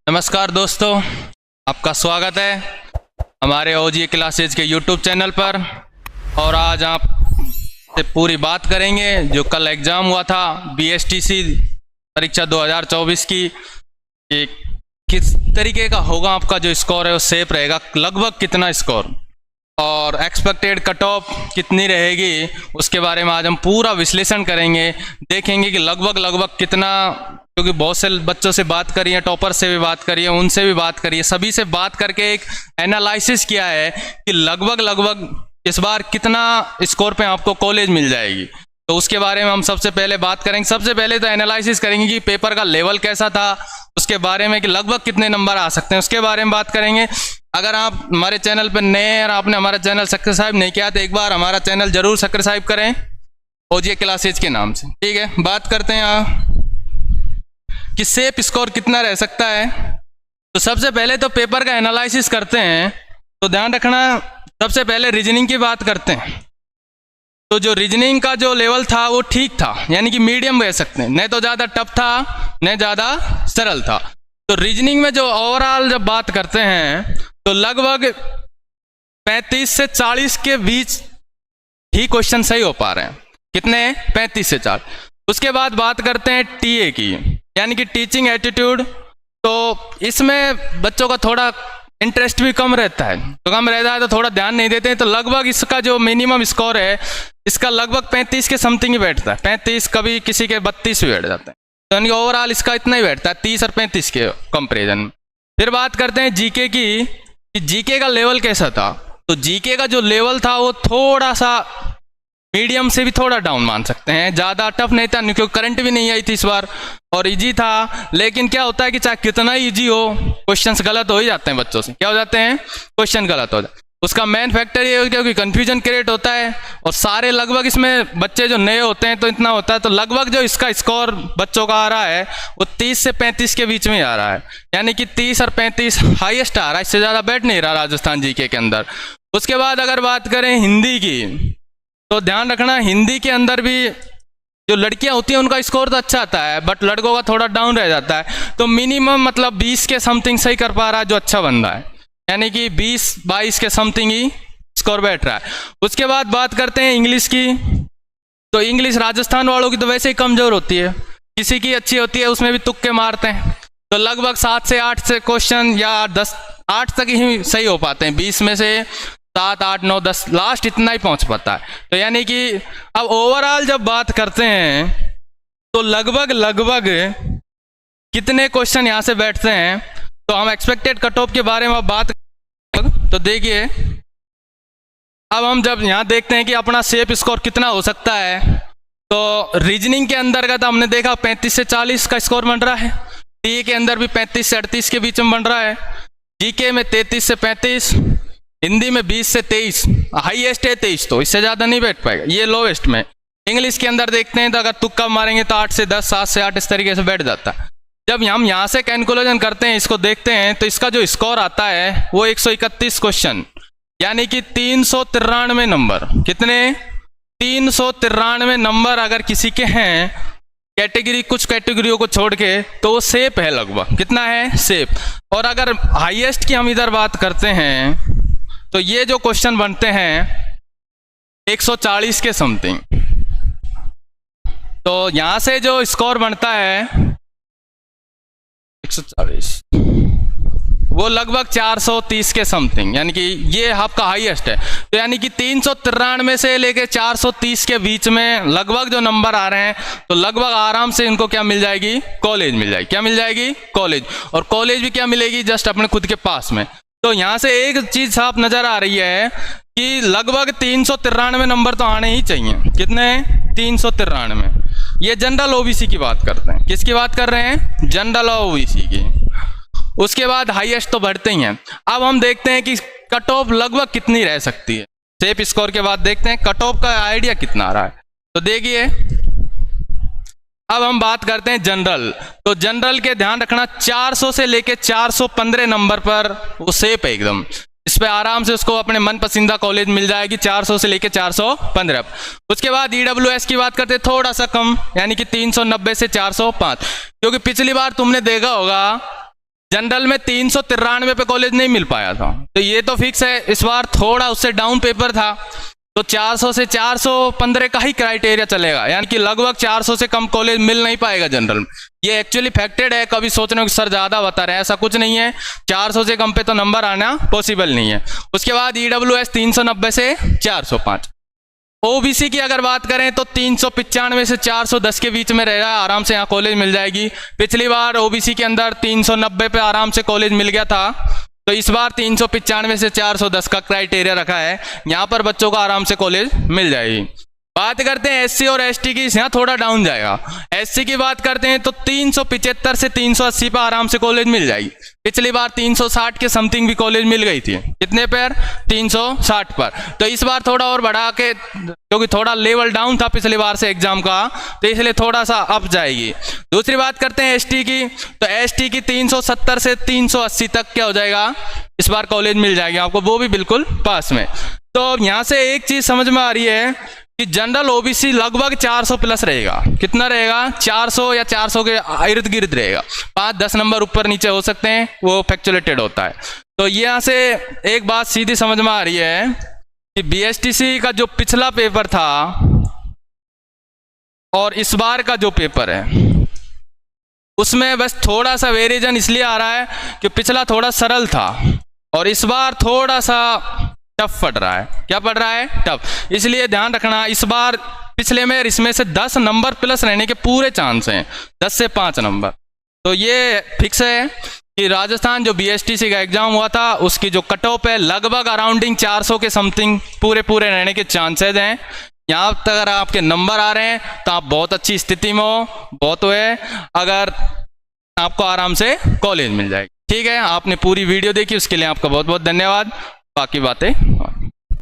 नमस्कार दोस्तों, आपका स्वागत है हमारे ओजी क्लासेज के यूट्यूब चैनल पर। और आज आप से पूरी बात करेंगे जो कल एग्ज़ाम हुआ था बीएसटीसी परीक्षा 2024 की, कि किस तरीके का होगा आपका जो स्कोर है वो सेफ रहेगा, लगभग कितना स्कोर और एक्सपेक्टेड कट ऑफ कितनी रहेगी, उसके बारे में आज हम पूरा विश्लेषण करेंगे। देखेंगे कि लगभग कितना, क्योंकि बहुत से बच्चों से बात करी है, टॉपर से भी बात करी है, उनसे भी बात करी है, सभी से बात करके एक एनालिसिस किया है कि लगभग इस बार कितना स्कोर पे आपको कॉलेज मिल जाएगी। तो उसके बारे में हम सबसे पहले बात करेंगे। सबसे पहले तो एनालिसिस करेंगे कि पेपर का लेवल कैसा था, उसके बारे में कि लगभग कितने नंबर आ सकते हैं, उसके बारे में बात करेंगे। अगर आप हमारे चैनल पर नए हैं और आपने हमारा चैनल सब्सक्राइब नहीं किया तो एक बार हमारा चैनल जरूर सब्सक्राइब करें ओजी क्लासेज के नाम से। ठीक है, बात करते हैं यहाँ कि सेफ स्कोर कितना रह सकता है। तो सबसे पहले तो पेपर का एनालिसिस करते हैं, तो ध्यान रखना, सबसे पहले रीजनिंग की बात करते हैं। तो जो रीजनिंग का जो लेवल था वो ठीक था, यानी कि मीडियम कह सकते हैं, न तो ज़्यादा टफ था न ज़्यादा सरल था। तो रीजनिंग में जो ओवरऑल जब बात करते हैं तो लगभग 35 से 40 के बीच ही क्वेश्चन सही हो पा रहे हैं। कितने? 35 से 40। उसके बाद बात करते हैं टीए की, यानी कि टीचिंग एटीट्यूड। तो इसमें बच्चों का थोड़ा इंटरेस्ट भी कम रहता है, तो कम रहता है तो थोड़ा ध्यान नहीं देते हैं। तो लगभग इसका जो मिनिमम स्कोर है इसका लगभग 35 के समथिंग ही बैठता है, 35, कभी किसी के 32 भी बैठ जाते हैं। तो यानी ओवरऑल इसका इतना ही बैठता है 30 और 35 के कंपेरिजन में। फिर बात करते हैं जीके की, कि जीके का लेवल कैसा था। तो जीके का जो लेवल था वो थोड़ा सा मीडियम से भी थोड़ा डाउन मान सकते हैं, ज़्यादा टफ नहीं था क्योंकि करंट भी नहीं आई थी इस बार, और इजी था। लेकिन क्या होता है कि चाहे कितना इजी हो, क्वेश्चंस गलत हो ही जाते हैं बच्चों से। क्या हो जाते हैं? क्वेश्चन गलत हो जाते हैं। उसका मेन फैक्टर ये है कि कन्फ्यूजन क्रिएट होता है, और सारे लगभग इसमें बच्चे जो नए होते हैं तो इतना होता है। तो लगभग जो इसका स्कोर बच्चों का आ रहा है वो 30 से 35 के बीच में आ रहा है, यानी कि 30 और 35 हाईएस्ट आ रहा है, इससे ज़्यादा बैठ नहीं रहा राजस्थान जीके के अंदर। उसके बाद अगर बात करें हिंदी की, तो ध्यान रखना हिंदी के अंदर भी जो लड़कियां होती हैं उनका स्कोर तो अच्छा आता है, बट लड़कों का थोड़ा डाउन रह जाता है। तो मिनिमम मतलब 20 के समथिंग सही कर पा रहा है जो अच्छा बन रहा है, यानी कि 20-22 के समथिंग ही स्कोर बैठ रहा है। उसके बाद बात करते हैं इंग्लिश की। तो इंग्लिश राजस्थान वालों की तो वैसे ही कमज़ोर होती है, किसी की अच्छी होती है उसमें भी तुक्के मारते हैं। तो लगभग 7 से 8 से क्वेश्चन या 10, 8 तक ही सही हो पाते हैं, 20 में से 7, 8, 9, 10 लास्ट इतना ही पहुंच पाता है। तो यानी कि अब ओवरऑल जब बात करते हैं तो लगभग कितने क्वेश्चन यहाँ से बैठते हैं। तो हम एक्सपेक्टेड कट ऑफ के बारे में बात, तो देखिए अब हम जब यहाँ देखते हैं कि अपना सेफ स्कोर कितना हो सकता है, तो रीजनिंग के अंतर्गत हमने देखा 35 से 40 का स्कोर बन रहा है, टी के अंदर भी 35 से 38 के बीच में बन रहा है, जीके में 33 से 35, हिंदी में 20 से 23, हाईएस्ट है 23, तो इससे ज़्यादा नहीं बैठ पाएगा, ये लोवेस्ट में। इंग्लिश के अंदर देखते हैं तो अगर तुक्का मारेंगे तो 8 से 10, 7 से 8 इस तरीके से बैठ जाता है। जब हम यहाँ से कैलकुलेशन करते हैं, इसको देखते हैं, तो इसका जो स्कोर आता है वो 131 क्वेश्चन, यानी कि 393 नंबर। कितने? 393 नंबर अगर किसी के हैं कैटेगरी, कुछ कैटेगरियों को छोड़ के, तो वो सेफ है लगभग। कितना है? सेफ। और अगर हाईएस्ट की हम इधर बात करते हैं तो ये जो क्वेश्चन बनते हैं 140 के समथिंग। तो यहां से जो स्कोर बनता है 140, वो लगभग 430 के समथिंग, यानी कि ये आपका हाईएस्ट है। तो यानी कि 393 से लेके 430 के बीच में लगभग जो नंबर आ रहे हैं, तो लगभग आराम से इनको क्या मिल जाएगी? कॉलेज मिल जाएगी। क्या मिल जाएगी? कॉलेज। और कॉलेज भी क्या मिलेगी? जस्ट अपने खुद के पास में। तो यहाँ से एक चीज साफ नजर आ रही है कि लगभग 393 नंबर तो आने ही चाहिए। कितने? 393। ये जनरल ओबीसी की बात करते हैं। किसकी बात कर रहे हैं? जनरल ओबीसी की। उसके बाद हाईएस्ट तो बढ़ते ही हैं। अब हम देखते हैं कि कट ऑफ लगभग कितनी रह सकती है। सेफ स्कोर के बाद देखते हैं कट ऑफ का आइडिया कितना आ रहा है। तो देखिए अब हम बात करते हैं जनरल। तो जनरल के ध्यान रखना 400 से लेके 415 नंबर पर वो सेफ है एकदम, इस पे आराम से उसको अपने मन पसंदीदा कॉलेज मिल जाएगी 400 से लेके 415। उसके बाद ईडब्ल्यूएस की बात करते हैं थोड़ा सा कम, यानी कि 390 से 405, क्योंकि पिछली बार तुमने देखा होगा जनरल में 393 पे कॉलेज नहीं मिल पाया था, तो ये तो फिक्स है। इस बार थोड़ा उससे डाउन पेपर था, तो 400 से 415 का ही क्राइटेरिया चलेगा, यानी कि लगभग 400 से कम कॉलेज मिल नहीं पाएगा जनरल में। ये एक्चुअली फैक्टेड है, कभी सोच रहे हो कि सर ज़्यादा बता रहे हैं, ऐसा कुछ नहीं है। 400 से कम पे तो नंबर आना पॉसिबल नहीं है। उसके बाद EWS 390 से 405। OBC की अगर बात करें तो 395 से 410 के बीच में रहेगा, आराम से यहाँ कॉलेज मिल जाएगी। पिछली बार OBC के अंदर 390 पे आराम से कॉलेज मिल गया था, तो इस बार 395 से 410 का क्राइटेरिया रखा है, यहाँ पर बच्चों को आराम से कॉलेज मिल जाएगी। बात करते हैं SC और ST की, यहाँ थोड़ा डाउन जाएगा। SC की बात करते हैं तो 375 से 380 पर आराम से कॉलेज मिल जाएगी। पिछली बार 360 के समथिंग भी कॉलेज मिल गई थी। कितने पर? 360 पर। तो इस बार थोड़ा और बढ़ा के, क्योंकि थोड़ा लेवल डाउन था पिछली बार से एग्जाम का, तो इसलिए थोड़ा सा अप जाएगी। दूसरी बात करते हैं ST की, तो ST की 370 से 380 तक क्या हो जाएगा, इस बार कॉलेज मिल जाएगी आपको, वो भी बिल्कुल पास में। तो यहाँ से एक चीज समझ में आ रही है कि जनरल OBC लगभग 400 प्लस रहेगा। कितना रहेगा? 400 या 400 के इर्द गिर्द रहेगा। 5-10 नंबर ऊपर नीचे हो सकते हैं, वो फैक्चुलेटेड होता है। तो यहाँ से एक बात सीधी समझ में आ रही है कि BSTC का जो पिछला पेपर था और इस बार का जो पेपर है, उसमें बस थोड़ा सा वेरिएशन इसलिए आ रहा है कि पिछला थोड़ा सरल था और इस बार थोड़ा सा टफ पड़ रहा है। क्या पड़ रहा है? टफ। इसलिए ध्यान रखना, इस बार पिछले में इसमें से 10 नंबर प्लस रहने के पूरे चांस हैं, 10 से 5 नंबर। तो ये फिक्स है कि राजस्थान जो BSTC का एग्जाम हुआ था, उसकी जो कट ऑफ है लगभग अराउंडिंग 400 के समथिंग पूरे रहने के चांसेज हैं। यहाँ तक अगर आपके नंबर आ रहे हैं तो आप बहुत अच्छी स्थिति में हो, बहुत है, अगर आपको आराम से कॉलेज मिल जाएगी। ठीक है, आपने पूरी वीडियो देखी, उसके लिए आपका बहुत बहुत धन्यवाद। बाकी बातें